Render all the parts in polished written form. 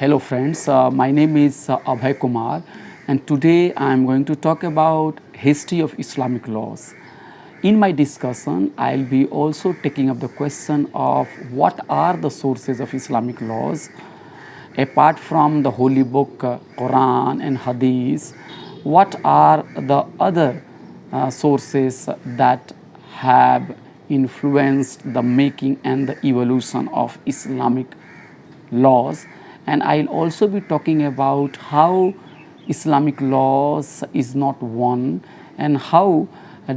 Hello friends, my name is Abhay Kumar and today I am going to talk about history of Islamic laws. In my discussion, I will be also taking up the question of what are the sources of Islamic laws apart from the holy book Quran and Hadith. What are the other sources that have influenced the making and the evolution of Islamic laws, and I'll also be talking about how Islamic laws is not one and how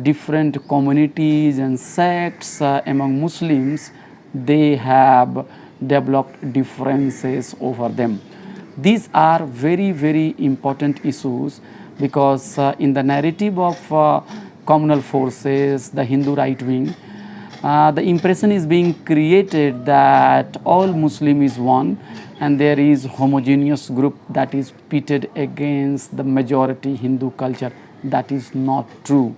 different communities and sects among Muslims they have developed differences over them. These are very important issues because in the narrative of communal forces, the Hindu right wing, the impression is being created that all Muslim is one and there is homogeneous group that is pitted against the majority Hindu culture. That is not true.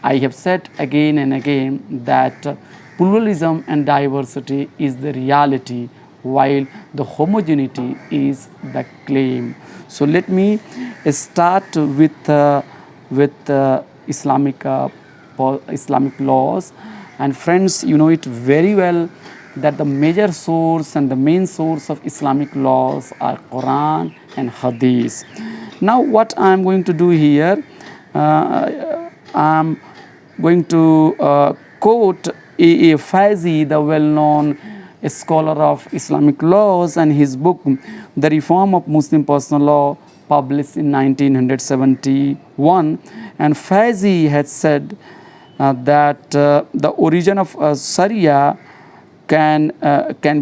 I have said again and again that pluralism and diversity is the reality while the homogeneity is the claim. So let me start with Islamic laws. And friends, you know it very well that the major source and the main source of Islamic laws are Quran and Hadith. Now what I am going to do here, I am going to quote A. Faizi, the well-known scholar of Islamic laws, and his book, The Reform of Muslim Personal Law, published in 1971. And Faizi had said that the origin of Sharia can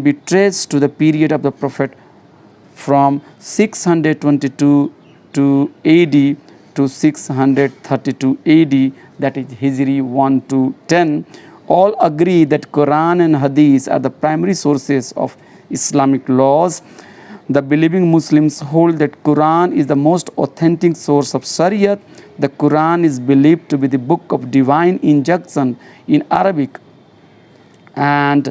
be traced to the period of the Prophet from 622 to AD to 632 AD, that is Hijri 1 to 10. All agree that Quran and Hadith are the primary sources of Islamic laws. The believing Muslims hold that Quran is the most authentic source of Sharia. The Quran is believed to be the book of divine injunction in Arabic, and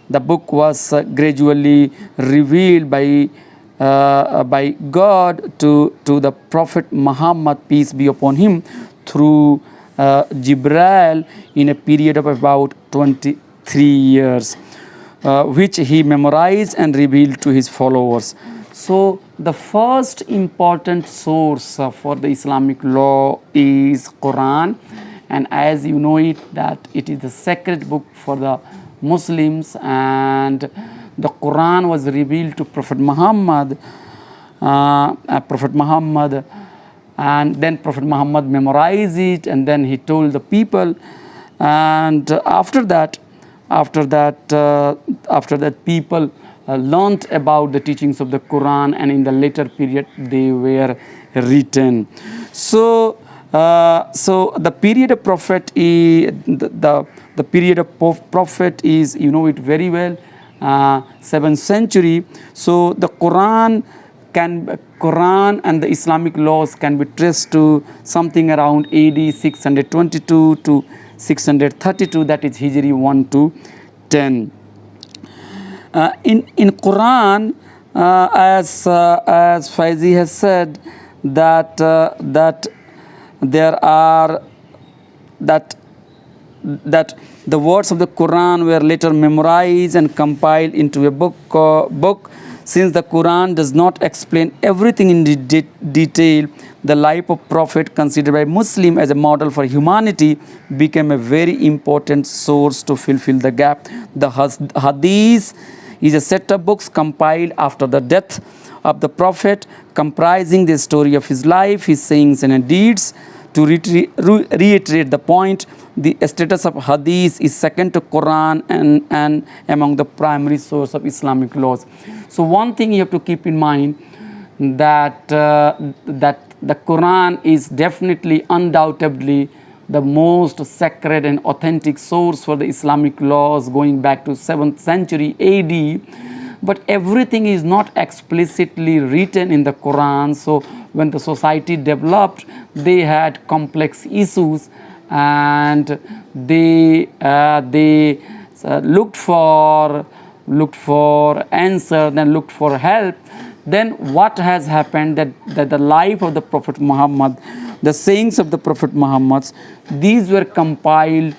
the book was gradually revealed by God to the Prophet Muhammad, peace be upon him, through Jibril in a period of about 23 years, which he memorized and revealed to his followers. So the first important source for the Islamic law is Quran, and as you know it that it is the sacred book for the Muslims, and the Quran was revealed to Prophet Muhammad, and then Prophet Muhammad memorized it, and then he told the people, and after that people learnt about the teachings of the Quran, and in the later period they were written. So the period of prophet is the period of prophet is, you know it very well, 7th century. So the Quran and the Islamic laws can be traced to something around AD 622 to 632, that is Hijri 1 to 10. In Quran, as Faizi has said, that the words of the Quran were later memorized and compiled into a book. Since the Quran does not explain everything in detail, the life of Prophet, considered by Muslim as a model for humanity, became a very important source to fulfill the gap. The Hadith is a set of books compiled after the death of the Prophet, comprising the story of his life, his sayings and deeds. To reiterate the point, the status of Hadith is second to Quran and among the primary source of Islamic laws. So one thing you have to keep in mind, that the Quran is definitely, undoubtedly, the most sacred and authentic source for the Islamic laws going back to 7th century AD. But everything is not explicitly written in the Quran. So when the society developed, they had complex issues, and they looked for answer, then looked for help then what has happened that the life of the Prophet Muhammad, the sayings of the Prophet Muhammad, these were compiled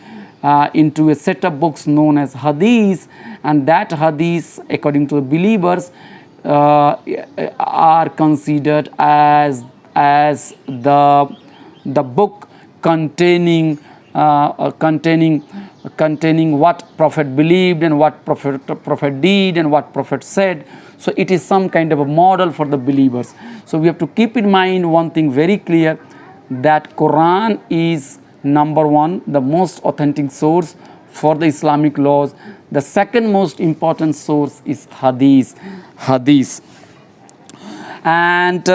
into a set of books known as hadith, and that hadith, according to the believers, are considered as the book containing what Prophet believed and what Prophet did and what Prophet said. So it is some kind of a model for the believers. So we have to keep in mind one thing very clear, that Quran is number one, the most authentic source for the Islamic laws. The second most important source is hadith. And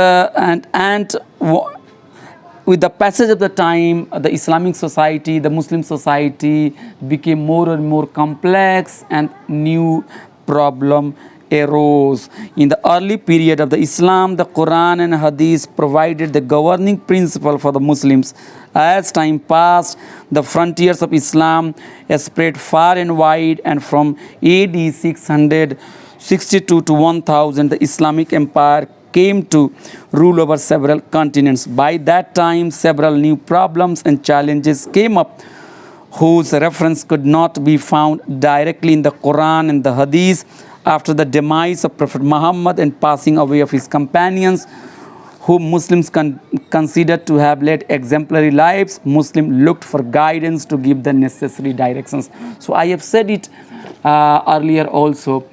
with the passage of the time, the Islamic society, the Muslim society became more and more complex, and new problem arose. In the early period of the Islam, the Quran and Hadith provided the governing principle for the Muslims. As time passed, the frontiers of Islam spread far and wide, and from AD 662 to 1000, the Islamic Empire came to rule over several continents. By that time, several new problems and challenges came up, whose reference could not be found directly in the Quran and the Hadith. After the demise of Prophet Muhammad and passing away of his companions, whom Muslims considered to have led exemplary lives, Muslims looked for guidance to give the necessary directions. So I have said it earlier also,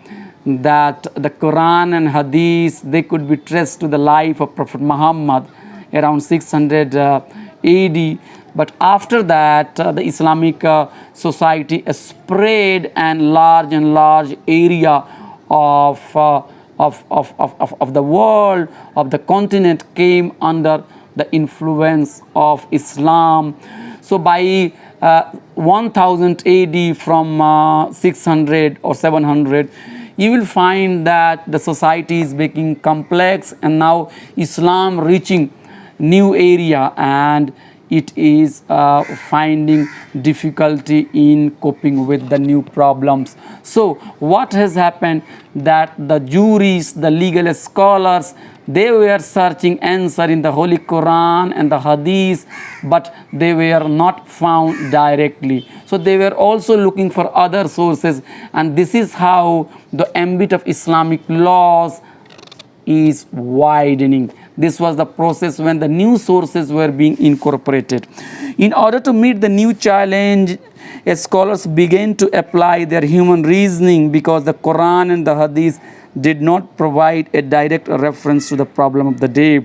that the Quran and Hadith, they could be traced to the life of Prophet Muhammad around 600 AD. But after that, the Islamic society spread, and large area of the world, of the continent, came under the influence of Islam. So by 1000 AD, from 600 or 700, you will find that the society is becoming complex, and now Islam reaching new area, and it is finding difficulty in coping with the new problems. So what has happened, that the jurists, the legal scholars, they were searching answer in the Holy Quran and the Hadith, but they were not found directly. So they were also looking for other sources, and this is how the ambit of Islamic laws is widening. This was the process when the new sources were being incorporated. In order to meet the new challenge, scholars began to apply their human reasoning, because the Quran and the Hadith did not provide a direct reference to the problem of the day.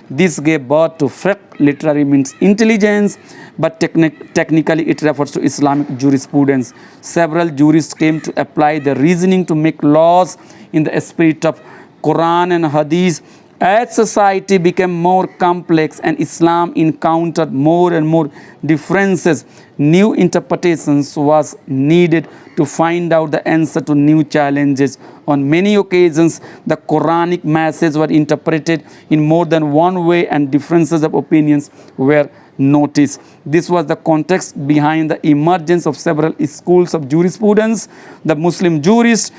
This gave birth to fiqh. Literally means intelligence, but technically it refers to Islamic jurisprudence. Several jurists came to apply the reasoning to make laws in the spirit of Quran and Hadith. As society became more complex and Islam encountered more and more differences, new interpretations was needed to find out the answer to new challenges. On many occasions, the Quranic messages were interpreted in more than one way, and differences of opinions were noticed. This was the context behind the emergence of several schools of jurisprudence. The Muslim jurists,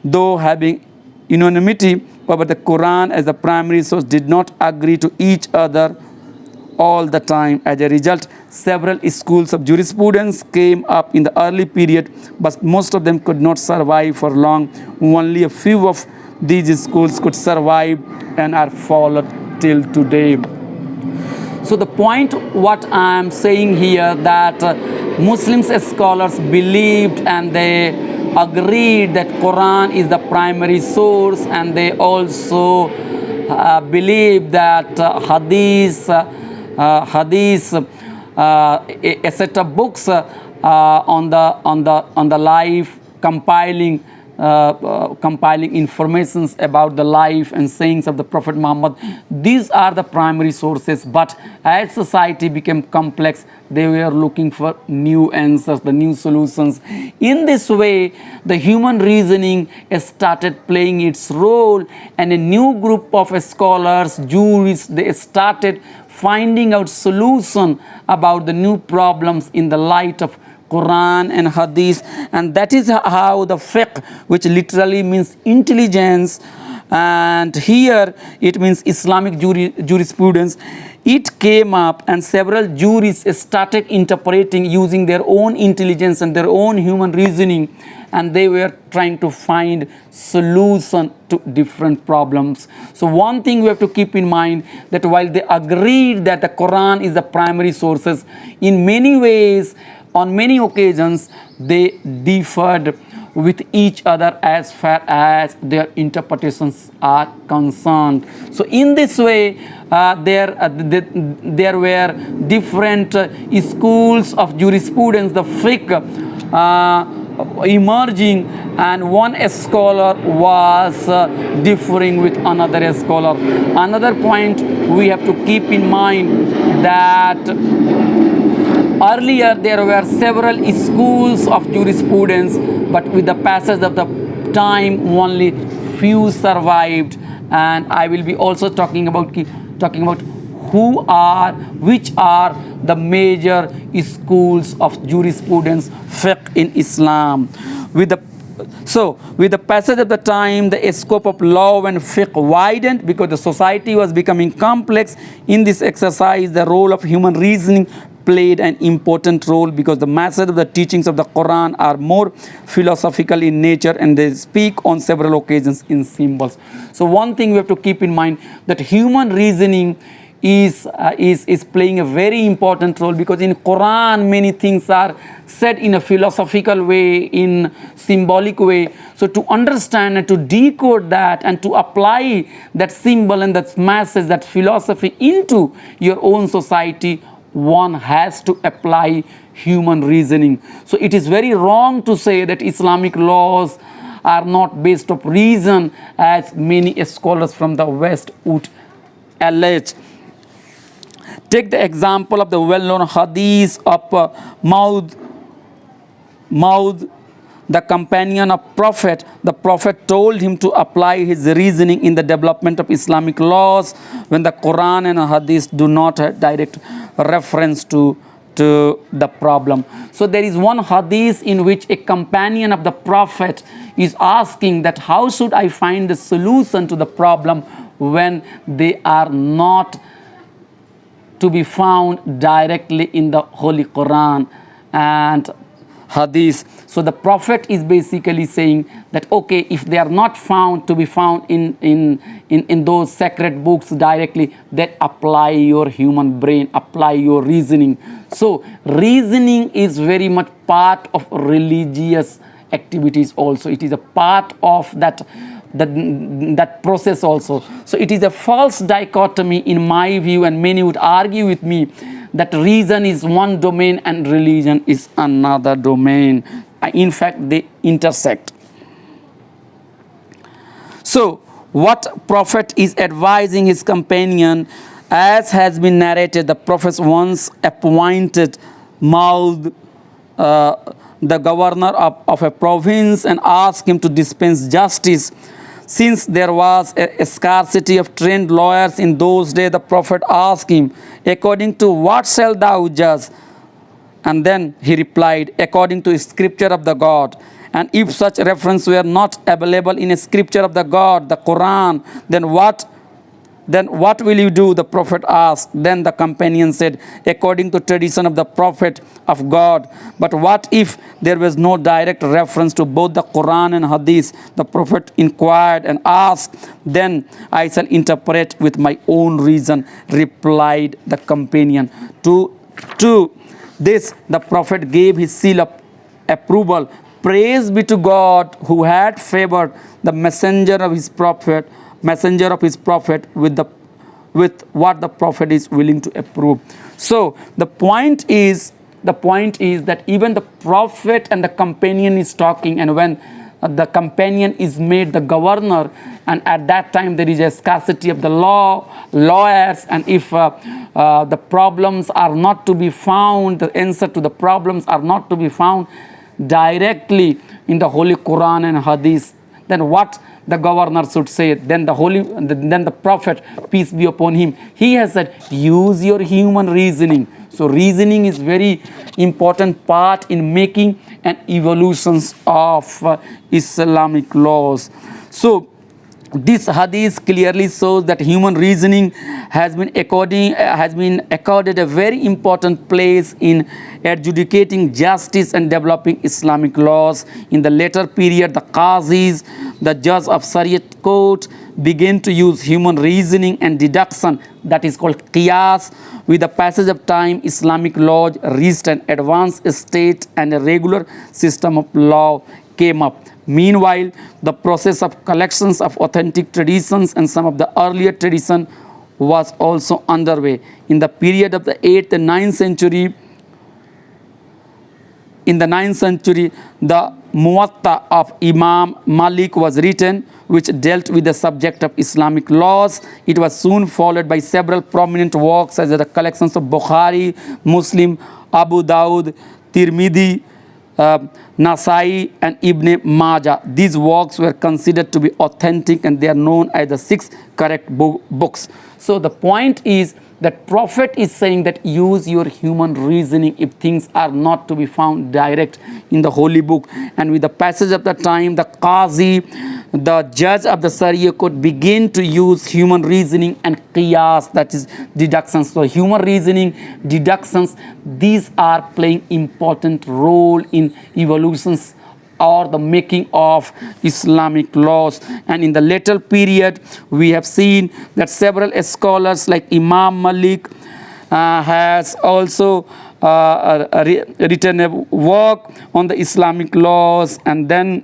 though having unanimity over the Quran as the primary source, did not agree to each other all the time. As a result, several schools of jurisprudence came up in the early period, but most of them could not survive for long. Only a few of these schools could survive and are followed till today. So the point what I am saying here, that Muslim scholars believed and they agreed that Quran is the primary source, and they also believe that Hadith, a set of books on the life, compiling informations about the life and sayings of the Prophet Muhammad. These are the primary sources, but as society became complex, they were looking for new answers, the new solutions. In this way, the human reasoning started playing its role, and a new group of scholars, jurists, they started finding out solution about the new problems in the light of Quran and Hadith. And that is how the fiqh, which literally means intelligence, and here it means Islamic jurisprudence. It came up and several jurists started interpreting using their own intelligence and their own human reasoning, and they were trying to find solution to different problems. So one thing we have to keep in mind, that while they agreed that the Quran is the primary sources, in many ways, on many occasions, they differed with each other as far as their interpretations are concerned. So in this way, there were different schools of jurisprudence, the fiqh, emerging, and one scholar was differing with another scholar. Another point we have to keep in mind, that earlier there were several schools of jurisprudence, but with the passage of the time only few survived, and I will be also talking about which are the major schools of jurisprudence fiqh in Islam. With the passage of the time, the scope of law and fiqh widened because the society was becoming complex. In this exercise, the role of human reasoning played an important role, because the message of the teachings of the Quran are more philosophical in nature, and they speak on several occasions in symbols. So one thing we have to keep in mind, that human reasoning is playing a very important role, because in Quran many things are said in a philosophical way, in symbolic way. So to understand and to decode that and to apply that symbol and that message, that philosophy into your own society, one has to apply human reasoning. So it is very wrong to say that Islamic laws are not based on reason, as many scholars from the West would allege. Take the example of the well-known hadith of Maud, the companion of Prophet. The Prophet told him to apply his reasoning in the development of Islamic laws when the Quran and hadith do not have direct reference to the problem. So there is one hadith in which a companion of the Prophet is asking that how should I find the solution to the problem when they are not to be found directly in the Holy Quran and hadith. So the Prophet is basically saying that, okay, if they are not found to be found in those sacred books directly, then apply your human brain, apply your reasoning. So reasoning is very much part of religious activities also. It is a part of that process also. So it is a false dichotomy in my view, and many would argue with me that reason is one domain and religion is another domain. In fact, they intersect. So what Prophet is advising his companion, as has been narrated, the Prophet once appointed Maud, the governor of a province, and asked him to dispense justice. Since there was a scarcity of trained lawyers in those days, the Prophet asked him, according to what shall thou judge? And then he replied, according to scripture of the God. And if such reference were not available in a scripture of the God, the Quran, then what will you do? The Prophet asked. Then the companion said, according to tradition of the Prophet of God. But what if there was no direct reference to both the Quran and Hadith? The Prophet inquired and asked. Then I shall interpret with my own reason, replied the companion. To this the Prophet gave his seal of approval. Praise be to God who had favored the messenger of his prophet with what the Prophet is willing to approve. So the point is that even the Prophet and the companion is talking, and when the companion is made the governor, and at that time there is a scarcity of the lawyers, and if the problems are not to be found, the answer to the problems are not to be found directly in the Holy Quran and Hadith, then what the governor should say? Then the Prophet, peace be upon him, he has said, use your human reasoning. So reasoning is very important part in making and evolutions of Islamic laws. So This hadith clearly shows that human reasoning has been accorded a very important place in adjudicating justice and developing Islamic laws. In the later period, the qazis, the judge of Shariat court, began to use human reasoning and deduction, that is called qiyas. With the passage of time, Islamic laws reached an advanced state and a regular system of law came up. Meanwhile, the process of collections of authentic traditions and some of the earlier tradition was also underway. In the period of the 8th and 9th century, the Muwatta of Imam Malik was written, which dealt with the subject of Islamic laws. It was soon followed by several prominent works, such as the collections of Bukhari, Muslim, Abu Dawud, Tirmidhi, Nasai and Ibn Majah. These works were considered to be authentic and they are known as the 6 correct books. So the point is that Prophet is saying that use your human reasoning if things are not to be found direct in the holy book. And with the passage of the time, the Qazi, the judge of the Sharia could begin to use human reasoning and qiyas, that is deductions. So human reasoning, deductions, these are playing important role in evolutions or the making of Islamic laws. And in the later period, we have seen that several scholars like Imam Malik has also written a work on the Islamic laws. And then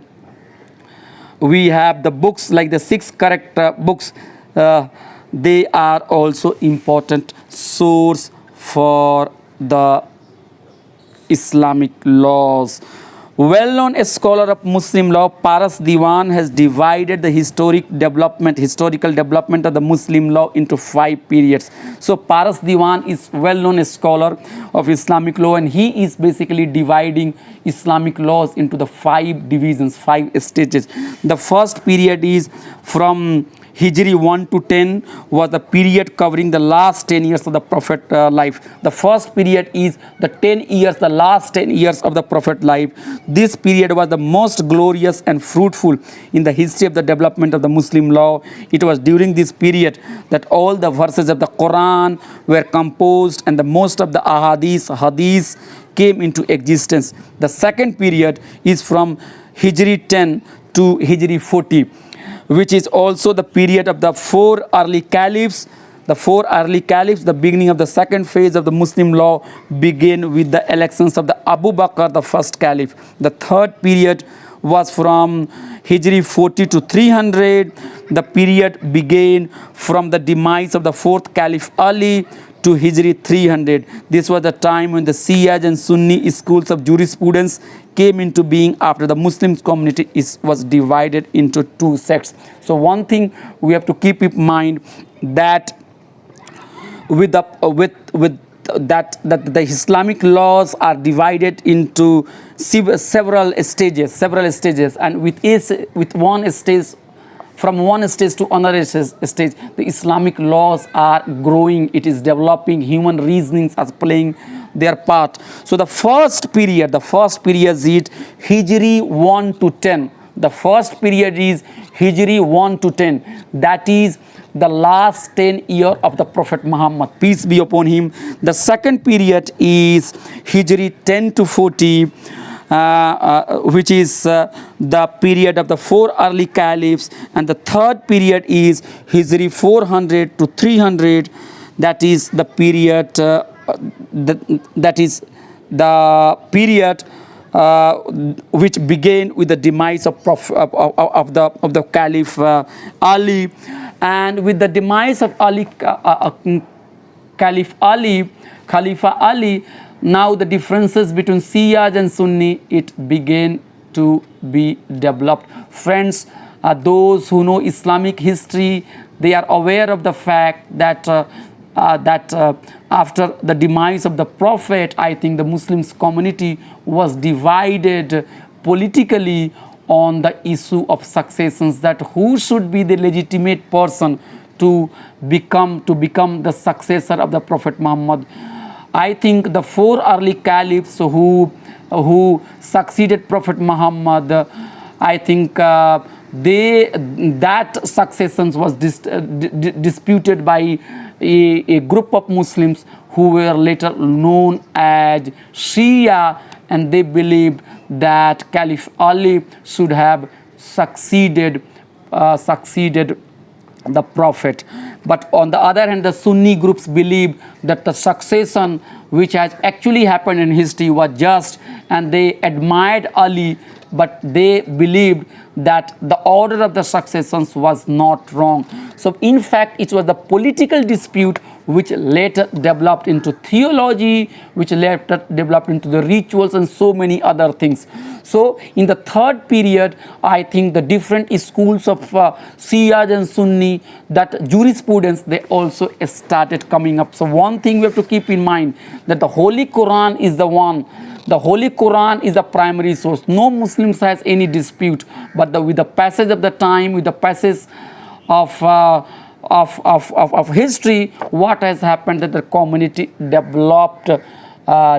we have the books like the 6 correct books. They are also important source for the Islamic laws. Well-known scholar of Muslim law, Paras Diwan, has divided the historical development of the Muslim law into 5 periods. So Paras Diwan is well-known scholar of Islamic law, and he is basically dividing Islamic laws into the 5 divisions, 5 stages. The first period is from Hijri 1 to 10 was the period covering the last 10 years of the Prophet life. The first period is the 10 years, the last 10 years of the Prophet life. This period was the most glorious and fruitful in the history of the development of the Muslim law. It was during this period that all the verses of the Quran were composed and the most of the hadith came into existence. The second period is from Hijri 10 to Hijri 40. Which is also the period of the 4 early caliphs. The 4 early caliphs, the beginning of the second phase of the Muslim law, began with the elections of the Abu Bakr, the first caliph. The third period was from Hijri 40 to 300. The period began from the demise of the 4th caliph Ali to Hijri 300. This was the time when the Shia and Sunni schools of jurisprudence came into being after the Muslim community was divided into 2 sects. So one thing we have to keep in mind that that the Islamic laws are divided into several stages, and with one stage. From one stage to another stage, the Islamic laws are growing, it is developing, human reasonings are playing their part. So the first period is Hijri 1 to 10. The first period is Hijri 1 to 10. That is the last 10 years of the Prophet Muhammad, peace be upon him. The second period is Hijri 10 to 40. Which is the period of the 4 early caliphs, and the third period is Hijri 400 to 300. That is the period. That is the period which began with the demise of the Caliph Ali, and with the demise of Khalifa Ali. Now the differences between Shia and Sunni, it began to be developed. Friends, those who know Islamic history, they are aware of the fact that after the demise of the Prophet, I think the Muslims community was divided politically on the issue of successions, that who should be the legitimate person to become the successor of the Prophet Muhammad. I think the 4 early caliphs who succeeded Prophet Muhammad, I think that succession was disputed by a group of Muslims who were later known as Shia, and they believed that Caliph Ali should have succeeded the Prophet. But on the other hand, the Sunni groups believe that the succession which has actually happened in history was just, and they admired Ali, but they believed that the order of the successions was not wrong. So in fact, it was the political dispute which later developed into theology, which later developed into the rituals and so many other things. So in the third period, I think the different schools of Shia and Sunni, that jurisprudence, they also started coming up. So one thing we have to keep in mind, that the Holy Quran is the one. The Holy Quran is the primary source. No Muslims has any dispute, but with the passage of the time, with the passage of history, what has happened, that the community developed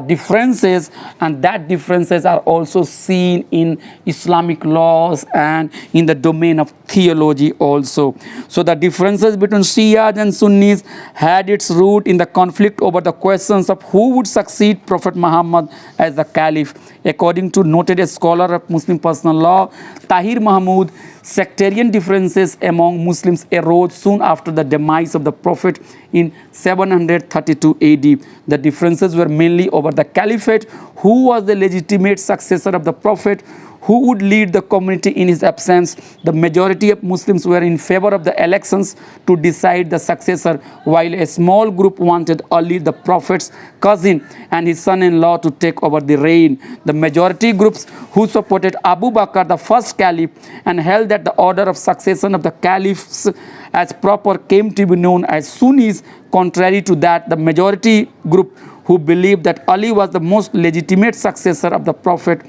differences, and that differences are also seen in Islamic laws and in the domain of theology also. So the differences between Shias and Sunnis had its root in the conflict over the questions of who would succeed Prophet Muhammad as the Caliph. According to noted scholar of Muslim personal law, Tahir Mahmud, sectarian differences among Muslims arose soon after the demise of the Prophet in 732 AD. The differences were mainly over the caliphate, who was the legitimate successor of the Prophet, who would lead the community in his absence. The majority of Muslims were in favor of the elections to decide the successor, while a small group wanted Ali, the Prophet's cousin, and his son-in-law to take over the reign. The majority groups who supported Abu Bakr, the first caliph, and held that the order of succession of the caliphs as proper came to be known as Sunnis. Contrary to that, the majority group who believed that Ali was the most legitimate successor of the Prophet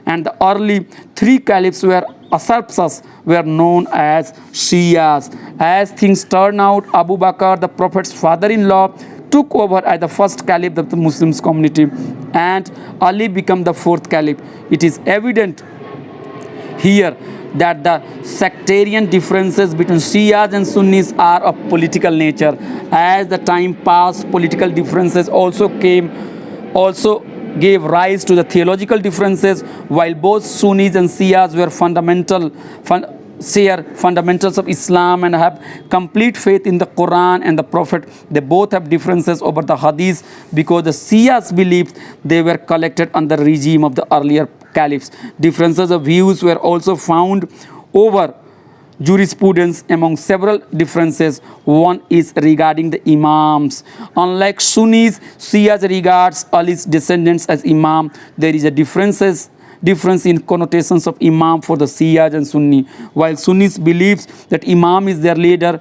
and the early three caliphs were usurpers, were known as Shias. As things turned out, Abu Bakr, the Prophet's father-in-law, took over as the first caliph of the Muslim community, and Ali became the fourth caliph. It is evident here that the sectarian differences between Shias and Sunnis are of political nature. As the time passed, political differences also gave rise to the theological differences. While both Sunnis and Shias were share fundamentals of Islam and have complete faith in the Quran and the Prophet, they both have differences over the Hadith, because the Shias believed they were collected under the regime of the earlier caliphs. Differences of views were also found over jurisprudence. Among several differences, one is regarding the Imams. Unlike Sunnis, Shias regards Ali's descendants as Imam. There is a difference in connotations of Imam for the Shias and Sunni. While Sunnis believes that Imam is their leader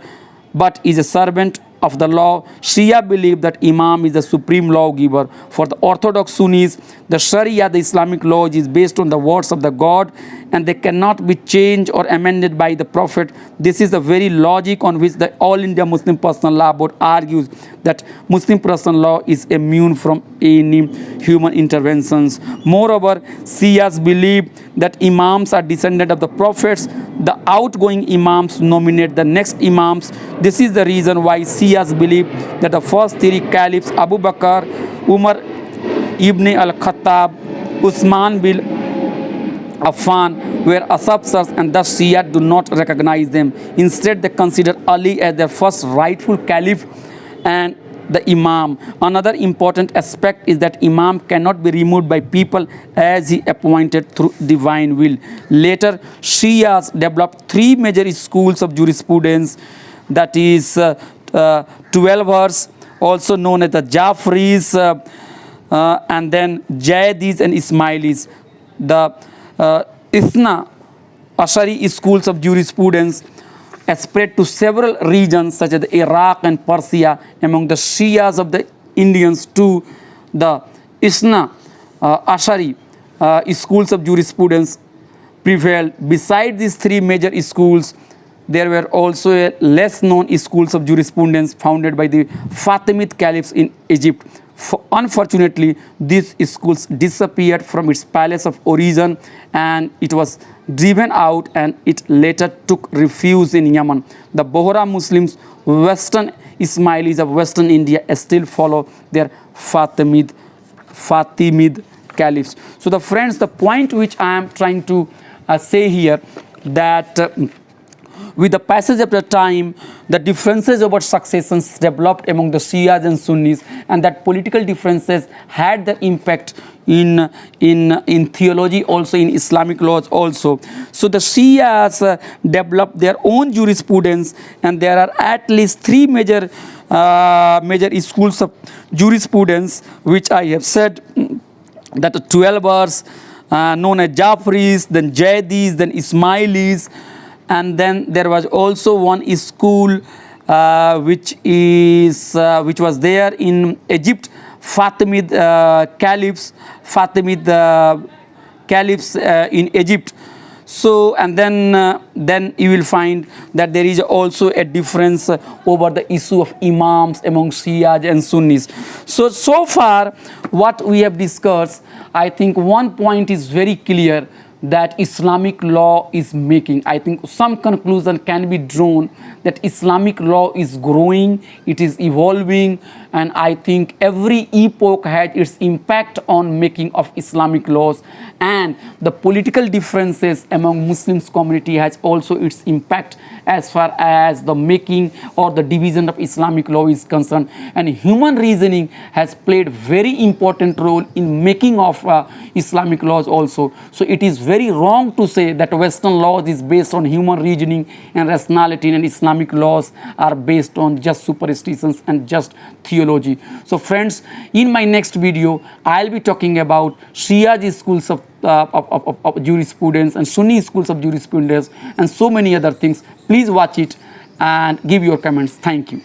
but is a servant of the law, Shia believe that Imam is the supreme lawgiver. For the Orthodox Sunnis, the Sharia, the Islamic law, is based on the words of the God, and they cannot be changed or amended by the Prophet. This is the very logic on which the All India Muslim Personal Law Board argues that Muslim personal law is immune from any human interventions. Moreover, Shias believe that Imams are descendants of the Prophets. The outgoing Imams nominate the next Imams. This is the reason why Shias believe that the first three caliphs, Abu Bakr, Umar ibn al-Khattab, Usman bin Affan, were usurpers, and thus Shia do not recognize them. Instead, they consider Ali as their first rightful caliph and the Imam. Another important aspect is that Imam cannot be removed by people as he appointed through divine will. Later, Shias developed three major schools of jurisprudence, that is 12ers, also known as the Jafaris, and then Jaydis and Ismailis. The Ithna Ashari schools of jurisprudence spread to several regions such as Iraq and Persia. Among the Shias of the Indians too, the Ithna Ashari schools of jurisprudence prevailed. Besides these three major schools, there were also less known schools of jurisprudence founded by the Fatimid caliphs in Egypt. Unfortunately, these schools disappeared from its palace of origin, and it was driven out, and it later took refuge in Yemen. The Bohra Muslims, Western Ismailis of Western India, still follow their Fatimid caliphs. So the friends, the point which I am trying to say here, that with the passage of the time, the differences about successions developed among the Shias and Sunnis, and that political differences had the impact in theology, also in Islamic laws also. So the Shias developed their own jurisprudence, and there are at least three major schools of jurisprudence, which I have said, that the 12ers, known as Jafaris, then Jaydis, then Ismailis, and then there was also one school which was there in Egypt, Fatimid caliphs in Egypt. So, and then you will find that there is also a difference over the issue of imams among Shias and Sunnis. So far what we have discussed, I think one point is very clear, that Islamic law is making. I think some conclusion can be drawn that Islamic law is growing, it is evolving, and I think every epoch had its impact on making of Islamic laws, and the political differences among Muslims community has also its impact as far as the making or the division of Islamic law is concerned. And human reasoning has played very important role in making of Islamic laws also. So it is very wrong to say that Western laws is based on human reasoning and rationality, and Islamic laws are based on just superstitions and just theology. So friends, in my next video, I'll be talking about Shia schools of jurisprudence and Sunni schools of jurisprudence and so many other things. Please watch it and give your comments. Thank you.